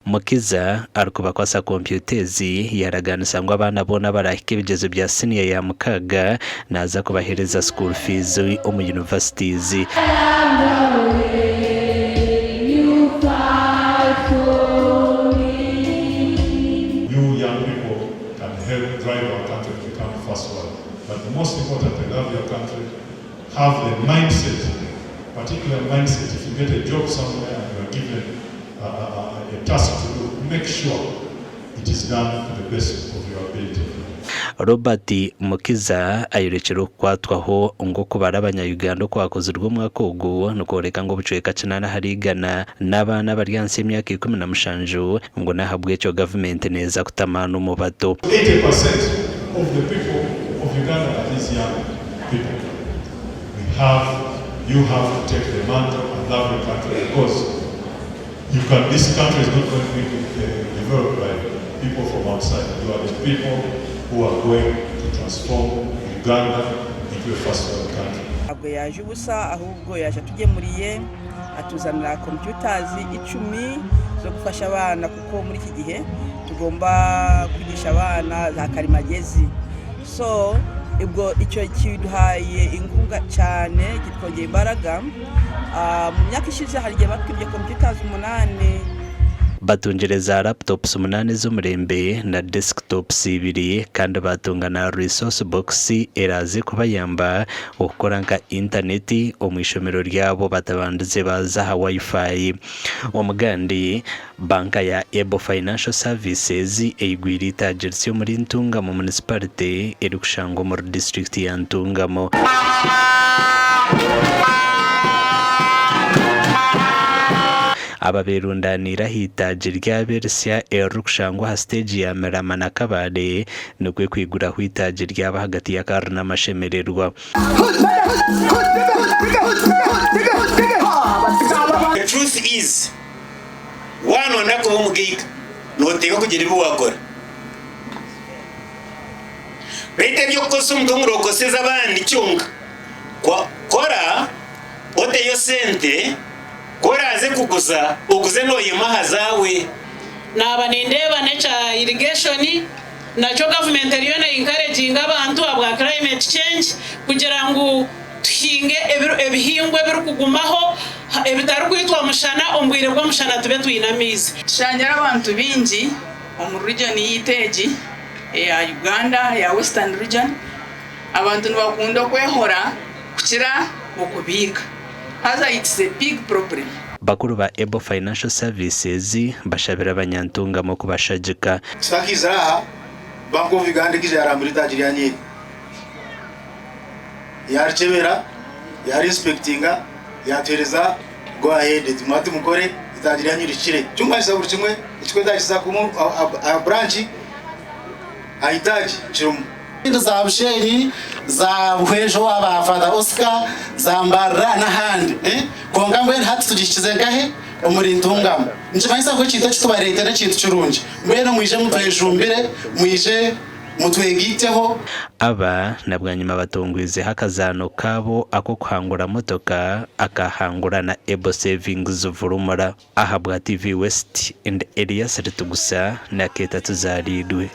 Mukiza arikuba kwasa computezi yaraganisa ngo abana bona barahika ibigezo bya senior ya mukaga naza kubahereza school fees mu universities. Drive our country to become first world. But the most important thing, love your country, have the mindset, particular mindset. If you get a job somewhere and you are given a task to do, make sure it is done to the best of your ability. Robert Mukiza ayirekera kwatwaho ngo kubara abanya-Uganda ko bakoze urw'umwaka ugu nukoreka ngo bucweka kinana harigana n'abana baryanse imyaka 17 ngo nahabwe cyo government neza kutamana mu bato. 80% of the people of Uganda are these young people. You have to take the mantle and love your country because this country is not going to be developed by people from outside. You are the people who are going to transform Uganda into a first world country. Abwo yaje ubusa ahubwo yaje tugemuriye atuzanira computers 10 zo gufasha abana kuko muri iki gihe tugomba kwigisha abana za karimagezi. So ibwo icyo kiduhaye inkunga cyane kitwongeye imbaraga. Mu myaka ishize hari gihe batwibye computers 8 batungereza laptops 8 z'umurembe na desktops 2 kandi batunga na resource box eraze kubayamba ukora nka internet omwishomero ryabo batabanduze baza wifi. Omugandi banka ya Ebo Financial Services eigwirita agency muri Ntunga mu municipality eri kushango mu district ya Ntungamo. Ababerundanira hitaje rya Bersia erukushangwa ha stage ya Meramana Kabale nukwe kwigura hitaje ryaba hagati ya Karna Mashemererwa. The truth is one onako bomugiga noteka kugira ibo wakora bete byo kosumga murokoseza abandi cyunga kora ote yo sente koraze kuguza uguze noye mahazawe naba nindeba nature irrigation nacho government yone encouraging abantu abwa climate change kugira ngo tuhinge ebihingwe birukugumaho ebitari kwitwa mushana ombwire bwo mushana tube tuyinamize shanyara abantu bingi mu region yiteji ya Uganda ya Western region abantu bakunda kwehora kukira okubika. It's a big problem. Bakuru ba Ebo Financial Services bashabira abanyantunga mu kubashajika. Sakizaraha Banko Uganda kijara muri tajiriya nyiri. Yarchebera yari inspectinga yatereza go ahead tumati mukore itajiriya nyiri kire. Cyumba isaburi kimwe ikikwenda kumu a branch aitaji chirumu. Za Busheri za Buhejo abafada Oscar za Mbara n'ahandi konga ngwe hati tugishize gahe muri Ntungamo nje bahisa ko cyito cyitubarete na cyito cyurunje mbere mwije mutwejumbire mwije mutwegiteho. Aba nabwanyuma batongwize hakazano kabo ako kuhangura motoka akahangura na Ebo Savings Vurumara ahabwa TV West and Elias Ritugusa na Keta tuzaridwe.